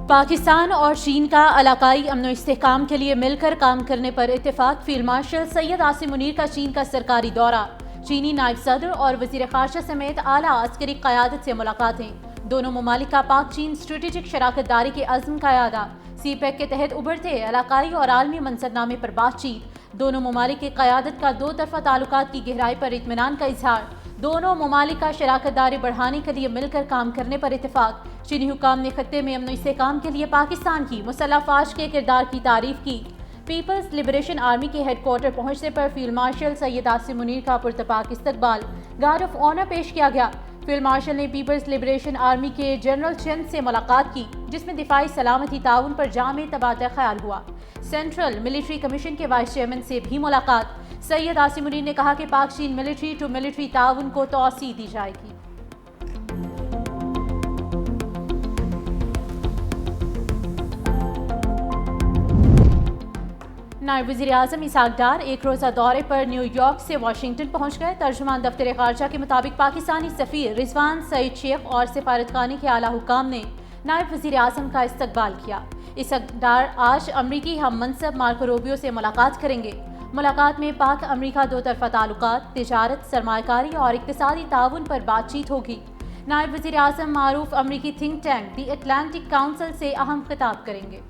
پاکستان اور چین کا علاقائی امن و استحکام کے لیے مل کر کام کرنے پر اتفاق۔ فیلڈ مارشل سید عاصم منیر کا چین کا سرکاری دورہ، چینی نائب صدر اور وزیر خارجہ سمیت اعلیٰ عسکری قیادت سے ملاقاتیں۔ دونوں ممالک کا پاک چین اسٹریٹجک شراکت داری کے عزم کا اعادہ۔ سی پیک کے تحت ابھرتے علاقائی اور عالمی منصبنامے پر بات چیت۔ دونوں ممالک کی قیادت کا دو طرفہ تعلقات کی گہرائی پر اطمینان کا اظہار۔ دونوں ممالک کا شراکت داری بڑھانے کے لیے مل کر کام کرنے پر اتفاق۔ چینی حکام نے خطے میں امن و استحکام کے لیے پاکستان کی مسلح افواج کے کردار کی تعریف کی۔ پیپلز لبریشن آرمی کے ہیڈ کوارٹر پہنچنے پر فیلڈ مارشل سید عاصم منیر کا پرتپاک استقبال، گارڈ آف آنر پیش کیا گیا۔ فیلڈ مارشل نے پیپلز لبریشن آرمی کے جنرل چند سے ملاقات کی، جس میں دفاعی سلامتی تعاون پر جامع تبادلہ خیال ہوا۔ سینٹرل ملٹری کمیشن کے وائس چیئرمین سے بھی ملاقات۔ سید عاصم منیر نے کہا کہ پاک چین ملٹری ٹو ملٹری تعاون کو توسیع دی جائے گی۔ نائب وزیر اعظم اسحاق ڈار ایک روزہ دورے پر نیو یارک سے واشنگٹن پہنچ گئے۔ ترجمان دفتر خارجہ کے مطابق پاکستانی سفیر رضوان سعید شیخ اور سفارت خانے کے اعلیٰ حکام نے نائب وزیر اعظم کا استقبال کیا۔ اسحاق ڈار آج امریکی ہم منصب مارکو روبیو سے ملاقات کریں گے۔ ملاقات میں پاک امریکہ دو طرفہ تعلقات، تجارت، سرمایہ کاری اور اقتصادی تعاون پر بات چیت ہوگی۔ نائب وزیر اعظم معروف امریکی تھنک ٹینک دی اٹلانٹک کونسل سے اہم خطاب کریں گے۔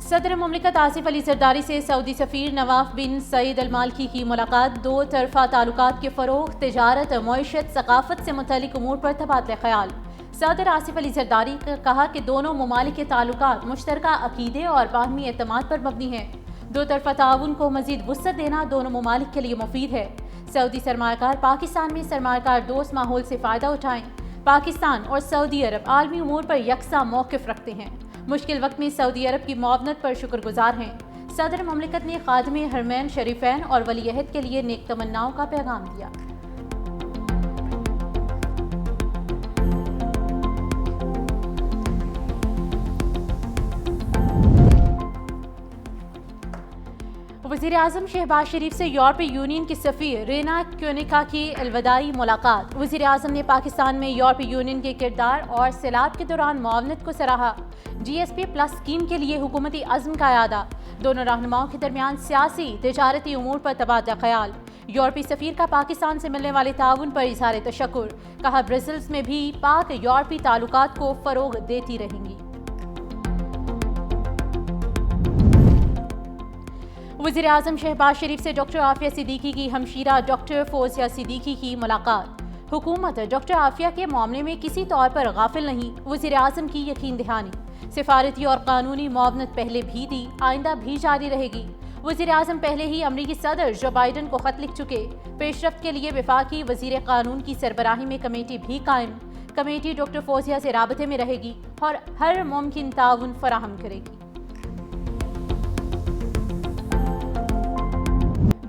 صدر مملکت آصف علی زرداری سے سعودی سفیر نواف بن سعید المالکی کی ملاقات۔ دو طرفہ تعلقات کے فروغ، تجارت، معیشت، ثقافت سے متعلق امور پر تبادلہ خیال۔ صدر آصف علی زرداری نے کہا کہ دونوں ممالک کے تعلقات مشترکہ عقیدے اور باہمی اعتماد پر مبنی ہیں۔ دو طرفہ تعاون کو مزید وسعت دینا دونوں ممالک کے لیے مفید ہے۔ سعودی سرمایہ کار پاکستان میں سرمایہ کار دوست ماحول سے فائدہ اٹھائیں۔ پاکستان اور سعودی عرب عالمی امور پر یکساں موقف رکھتے ہیں۔ مشکل وقت میں سعودی عرب کی معاونت پر شکر گزار ہیں۔ صدر مملکت نے خادم حرمین شریفین اور ولی عہد کے لیے نیک تمناؤں کا پیغام دیا۔ وزیر اعظم شہباز شریف سے یورپی یونین کی سفیر رینا کیونیکا کی الوداعی ملاقات۔ وزیر اعظم نے پاکستان میں یورپی یونین کے کردار اور سیلاب کے دوران معاونت کو سراہا۔ جی ایس پی پلس اسکیم کے لیے حکومتی عزم کا اعادہ۔ دونوں رہنماؤں کے درمیان سیاسی تجارتی امور پر تبادلہ خیال۔ یورپی سفیر کا پاکستان سے ملنے والے تعاون پر اظہار تشکر، کہا برسلز میں بھی پاک یورپی تعلقات کو فروغ دیتی رہیں گی۔ وزیر اعظم شہباز شریف سے ڈاکٹر عافیہ صدیقی کی ہمشیرہ ڈاکٹر فوزیہ صدیقی کی ملاقات۔ حکومت ڈاکٹر عافیہ کے معاملے میں کسی طور پر غافل نہیں، وزیر اعظم کی یقین دہانی۔ سفارتی اور قانونی معاونت پہلے بھی دی، آئندہ بھی جاری رہے گی۔ وزیر اعظم پہلے ہی امریکی صدر جو بائیڈن کو خط لکھ چکے۔ پیش رفت کے لیے وفاقی وزیر قانون کی سربراہی میں کمیٹی بھی قائم۔ کمیٹی ڈاکٹر فوزیہ سے رابطے میں رہے گی اور ہر ممکن تعاون فراہم کرے گی۔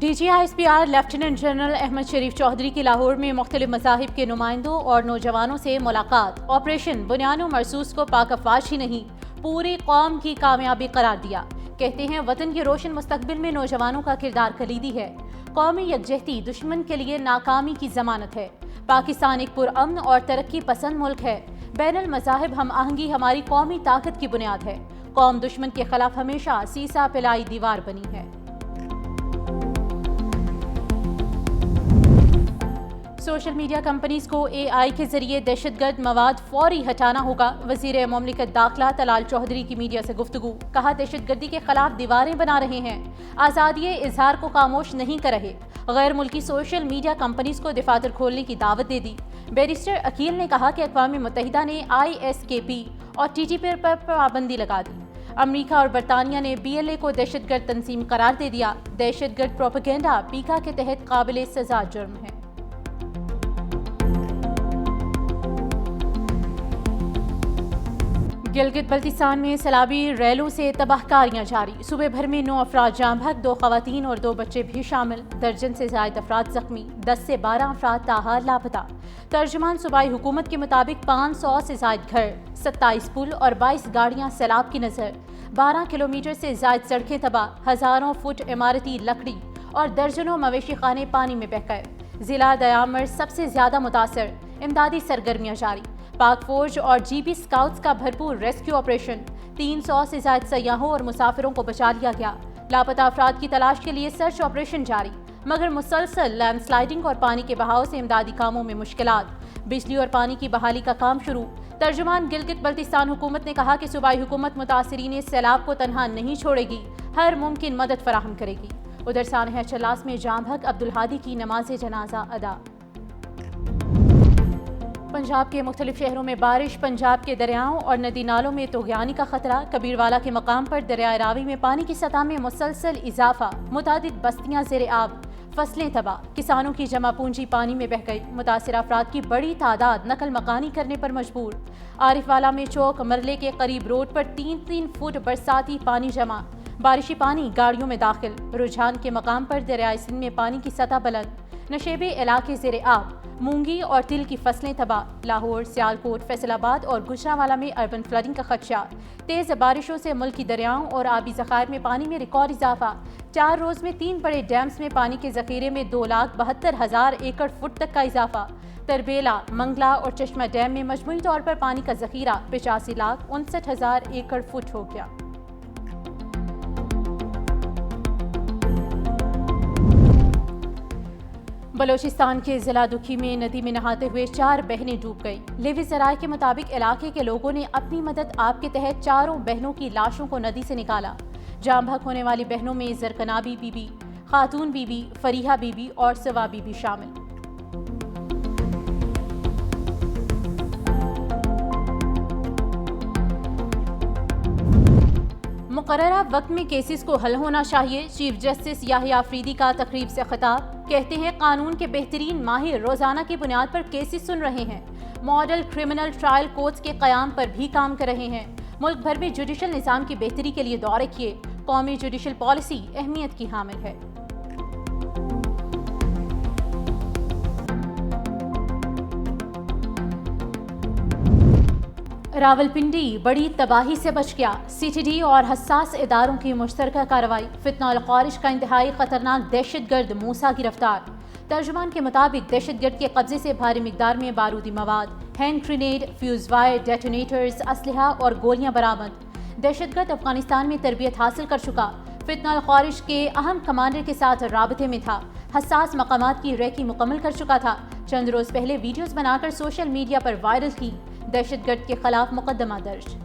D G I S P R lieutenant general Ahmed Sharif Chaudhry کی لاہور میں مختلف مذاہب کے نمائندوں اور نوجوانوں سے ملاقات۔ آپریشن بنیان و مرصوص کو پاک افواج ہی نہیں، پوری قوم کی کامیابی قرار دیا۔ کہتے ہیں وطن کے روشن مستقبل میں نوجوانوں کا کردار کلیدی ہے۔ قومی یکجہتی دشمن کے لیے ناکامی کی ضمانت ہے۔ پاکستان ایک پرامن اور ترقی پسند ملک ہے۔ بین المذاہب ہم آہنگی ہماری قومی طاقت کی بنیاد ہے۔ قوم دشمن کے خلاف ہمیشہ سیسا پلائی دیوار بنی ہے۔ سوشل میڈیا کمپنیز کو اے آئی کے ذریعے دہشت گرد مواد فوری ہٹانا ہوگا۔ وزیر مملکت داخلہ طلال چودھری کی میڈیا سے گفتگو، کہا دہشت گردی کے خلاف دیواریں بنا رہے ہیں، آزادی اظہار کو خاموش نہیں کر رہے۔ غیر ملکی سوشل میڈیا کمپنیز کو دفاتر کھولنے کی دعوت دے دی۔ بیرسٹر عقیل نے کہا کہ اقوام متحدہ نے ISKP اور TTP پر پابندی لگا دی۔ امریکہ اور برطانیہ نے BLA کو دہشت گرد تنظیم قرار دے دیا۔ دہشت گرد پروپیگنڈا پیکا کے تحت قابل سزا جرم ہے۔ گلگت بلتستان میں سیلابی ریلوں سے تباہ کاریاں جاری۔ صوبے بھر میں 9 افراد جاں بحق، 2 خواتین اور 2 بچے بھی شامل۔ درجن سے زائد افراد زخمی، 10 سے 12 افراد تاحال لاپتہ۔ ترجمان صوبائی حکومت کے مطابق 500 سے زائد گھر، 27 پل اور 22 گاڑیاں سیلاب کی نظر۔ 12 کلومیٹر سے زائد سڑکیں تباہ، ہزاروں فٹ عمارتی لکڑی اور درجنوں مویشی خانے پانی میں بہہ گئے۔ ضلع دیامر سب سے زیادہ متاثر، امدادی سرگرمیاں جاری، پاک فوج اور جی بی اسکاؤٹس کا بھرپور ریسکیو آپریشن، 300 سے زائد سیاحوں اور مسافروں کو بچا لیا گیا، لاپتہ افراد کی تلاش کے لیے سرچ آپریشن جاری، مگر مسلسل لینڈ سلائیڈنگ اور پانی کے بہاؤ سے امدادی کاموں میں مشکلات، بجلی اور پانی کی بحالی کا کام شروع۔ ترجمان گلگت بلتستان حکومت نے کہا کہ صوبائی حکومت متاثرین سیلاب کو تنہا نہیں چھوڑے گی، ہر ممکن مدد فراہم کرے گی۔ ادھر سانحہ چلاس میں جام حق عبدالہادی کی نماز جنازہ ادا۔ پنجاب کے مختلف شہروں میں بارش، پنجاب کے دریاؤں اور ندی نالوں میں طغیانی کا خطرہ، کبیروالا کے مقام پر دریائے راوی میں پانی کی سطح میں مسلسل اضافہ، متعدد بستیاں زیر آب، فصلیں تباہ، کسانوں کی جمع پونجی پانی میں بہہ گئی، متاثرہ افراد کی بڑی تعداد نقل مکانی کرنے پر مجبور۔ عارف والا میں چوک مرلے کے قریب روڈ پر 3 فٹ برساتی پانی جمع، بارشی پانی گاڑیوں میں داخل، رجحان کے مقام پر دریائے سندھ میں پانی کی سطح بلند، نشیبے علاقے زیر آب، مونگی اور تل کی فصلیں تباہ، لاہور، سیالکوٹ، فیصل آباد اور گجرانوالہ میں اربن فلڈنگ کا خدشہ، تیز بارشوں سے ملکی دریاؤں اور آبی ذخائر میں پانی میں ریکارڈ اضافہ، 4 روز میں 3 بڑے ڈیمز میں پانی کے ذخیرے میں 2,72,000 ایکڑ فٹ تک کا اضافہ، تربیلا، منگلا اور چشمہ ڈیم میں مجموعی طور پر پانی کا ذخیرہ 85,59,000 ایکڑ فٹ ہو گیا۔ بلوچستان کے ضلع دکھی میں ندی میں نہاتے ہوئے 4 بہنیں ڈوب گئیں۔ لیوی ذرائع کے مطابق علاقے کے لوگوں نے اپنی مدد آپ کے تحت 4 بہنوں کی لاشوں کو ندی سے نکالا۔ جام بحق ہونے والی بہنوں میں Zarkanabi Bibi, Khatoon Bibi, Fareeha Bibi اور سوا بی بی شامل۔ مقررہ وقت میں کیسز کو حل ہونا چاہیے، چیف جسٹس یحییٰ آفریدی کا تقریب سے خطاب، کہتے ہیں قانون کے بہترین ماہر روزانہ کی بنیاد پر کیسز سن رہے ہیں، ماڈل کرمنل ٹرائل کورٹس کے قیام پر بھی کام کر رہے ہیں، ملک بھر میں جوڈیشل نظام کی بہتری کے لیے دورے کیے، قومی جوڈیشل پالیسی اہمیت کی حامل ہے۔ راولپنڈی بڑی تباہی سے بچ گیا، سی ٹی ڈی اور حساس اداروں کی مشترکہ کارروائی، فتنہ الخوارج کا انتہائی خطرناک دہشت گرد موسیٰ گرفتار۔ ترجمان کے مطابق دہشت گرد کے قبضے سے بھاری مقدار میں بارودی مواد، hand grenade, fuse wire, detonators, اسلحہ اور گولیاں برآمد۔ دہشت گرد افغانستان میں تربیت حاصل کر چکا، فتنہ الخوارج کے اہم کمانڈر کے ساتھ رابطے میں تھا، حساس مقامات کی ریکی مکمل کر چکا تھا، چند روز پہلے ویڈیوز بنا کر سوشل میڈیا پر وائرل کی، دہشت گرد کے خلاف مقدمہ درج۔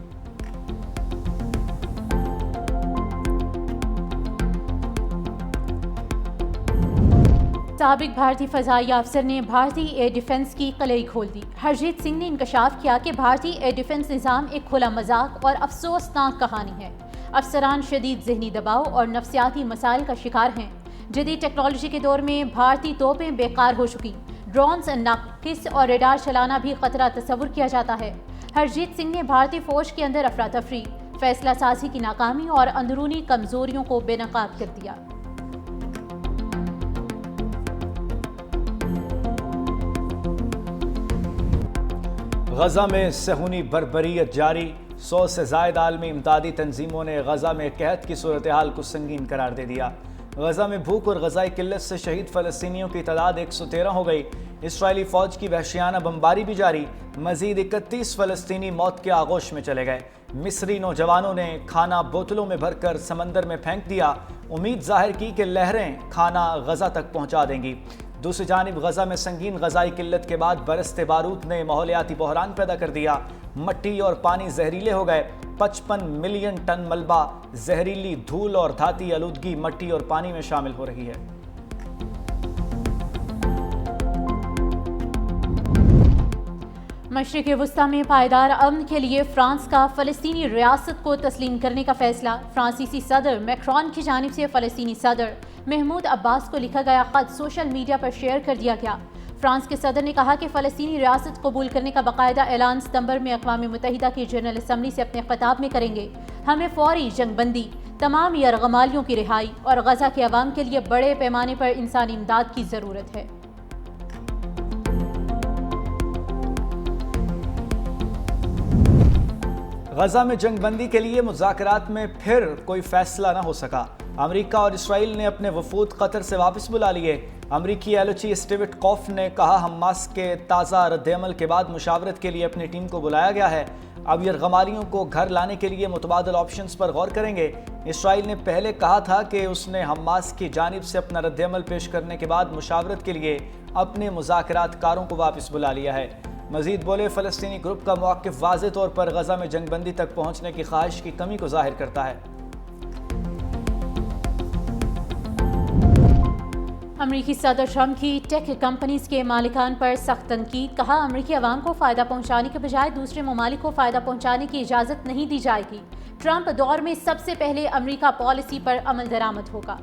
سابق بھارتی فضائی افسر نے بھارتی ایئر ڈیفنس کی قلعی کھول دی۔ ہرجیت سنگھ نے انکشاف کیا کہ بھارتی ایئر ڈیفنس نظام ایک کھلا مذاق اور افسوسناک کہانی ہے۔ افسران شدید ذہنی دباؤ اور نفسیاتی مسائل کا شکار ہیں۔ جدید ٹیکنالوجی کے دور میں بھارتی توپیں بیکار ہو چکی، ڈرونز ناقص اور ریڈار چلانا بھی خطرہ تصور کیا جاتا ہے۔ ہرجیت سنگھ نے بھارتی فوج کے اندر افراتفری، فیصلہ سازی کی ناکامی اور اندرونی کمزوریوں کو بے نقاب کر دیا۔ غزہ میں صہیونی بربریت جاری، 100 سے زائد عالمی امدادی تنظیموں نے غزہ میں قحط کی صورتحال کو سنگین قرار دے دیا۔ غزہ میں بھوک اور غذائی قلت سے شہید فلسطینیوں کی تعداد 113 ہو گئی۔ اسرائیلی فوج کی وحشیانہ بمباری بھی جاری، مزید 31 فلسطینی موت کے آغوش میں چلے گئے۔ مصری نوجوانوں نے کھانا بوتلوں میں بھر کر سمندر میں پھینک دیا، امید ظاہر کی کہ لہریں کھانا غزہ تک پہنچا دیں گی۔ دوسری جانب غزہ میں سنگین غذائی قلت کے بعد برستے بارود نے ماحولیاتی بحران پیدا کر دیا، مٹی اور پانی زہریلے ہو گئے، 55 ملین ٹن ملبہ، زہریلی دھول اور دھاتی آلودگی مٹی اور پانی میں شامل ہو رہی ہے۔ مشرق وسطیٰ میں پائیدار امن کے لیے فرانس کا فلسطینی ریاست کو تسلیم کرنے کا فیصلہ، فرانسیسی صدر میکرون کی جانب سے فلسطینی صدر محمود عباس کو لکھا گیا خط سوشل میڈیا پر شیئر کر دیا گیا۔ فرانس کے صدر نے کہا کہ فلسطینی ریاست قبول کرنے کا باقاعدہ اعلان ستمبر میں اقوام متحدہ کی جنرل اسمبلی سے اپنے خطاب میں کریں گے۔ ہمیں فوری جنگ بندی، تمام یرغمالیوں کی رہائی اور غزہ کے عوام کے لیے بڑے پیمانے پر انسانی امداد کی ضرورت ہے۔ غزہ میں جنگ بندی کے لیے مذاکرات میں پھر کوئی فیصلہ نہ ہو سکا، امریکہ اور اسرائیل نے اپنے وفود قطر سے واپس بلا لیے۔ امریکی ایلچی اسٹیوٹ کوف نے کہا حماس کے تازہ رد عمل کے بعد مشاورت کے لیے اپنی ٹیم کو بلایا گیا ہے، اب یرغمالیوں کو گھر لانے کے لیے متبادل آپشنز پر غور کریں گے۔ اسرائیل نے پہلے کہا تھا کہ اس نے حماس کی جانب سے اپنا رد عمل پیش کرنے کے بعد مشاورت کے لیے اپنے مذاکرات کاروں کو واپس بلا لیا ہے۔ مزید بولے، فلسطینی گروپ کا موقف واضح طور پر غزہ میں جنگ بندی تک پہنچنے کی خواہش کی کمی کو ظاہر کرتا ہے۔ امریکی صدر ٹرمپ کی ٹیک کمپنیز کے مالکان پر سخت تنقید، کہا امریکی عوام کو فائدہ پہنچانے کے بجائے دوسرے ممالک کو فائدہ پہنچانے کی اجازت نہیں دی جائے گی۔ ٹرمپ دور میں سب سے پہلے امریکہ پالیسی پر عمل درآمد ہوگا۔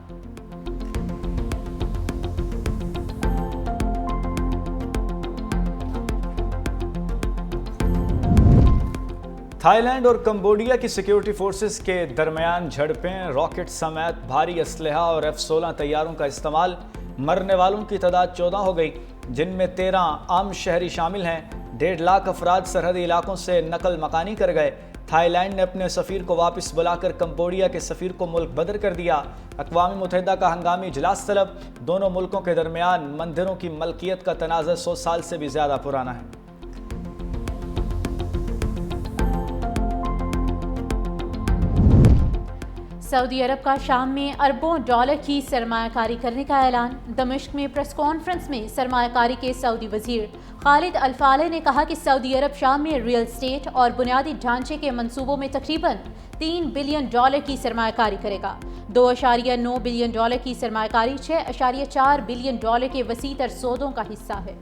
تھائی لینڈ اور کمبوڈیا کی سیکیورٹی فورسز کے درمیان جھڑپیں، راکٹ سمیت بھاری اسلحہ اور F-16 طیاروں کا استعمال، مرنے والوں کی تعداد 14 ہو گئی، جن میں 13 عام شہری شامل ہیں۔ 1.5 لاکھ افراد سرحدی علاقوں سے نقل مکانی کر گئے۔ تھائی لینڈ نے اپنے سفیر کو واپس بلا کر کمبوڈیا کے سفیر کو ملک بدر کر دیا۔ اقوام متحدہ کا ہنگامی اجلاس طلب، دونوں ملکوں کے درمیان مندروں کی ملکیت کا تنازع 100 سال سے بھی زیادہ پرانا ہے۔ سعودی عرب کا شام میں اربوں ڈالر کی سرمایہ کاری کرنے کا اعلان۔ دمشق میں پریس کانفرنس میں سرمایہ کاری کے سعودی وزیر خالد الفالح نے کہا کہ سعودی عرب شام میں ریل اسٹیٹ اور بنیادی ڈھانچے کے منصوبوں میں تقریباً $3 بلین کی سرمایہ کاری کرے گا۔ $2.9 بلین کی سرمایہ کاری $6.4 بلین کے وسیع تر سودوں کا حصہ ہے۔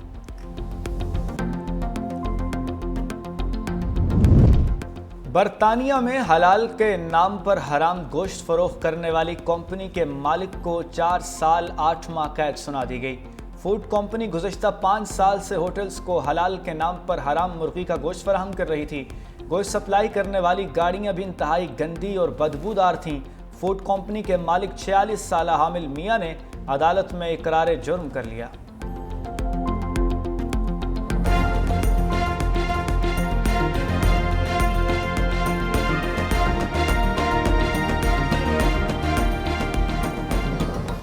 برطانیہ میں حلال کے نام پر حرام گوشت فروخت کرنے والی کمپنی کے مالک کو 4 سال 8 ماہ قید سنا دی گئی۔ فوڈ کمپنی گزشتہ 5 سال سے ہوٹلز کو حلال کے نام پر حرام مرغی کا گوشت فراہم کر رہی تھی۔ گوشت سپلائی کرنے والی گاڑیاں بھی انتہائی گندی اور بدبودار تھیں۔ فوڈ کمپنی کے مالک 46 سالہ حامل میاں نے عدالت میں اقرار جرم کر لیا۔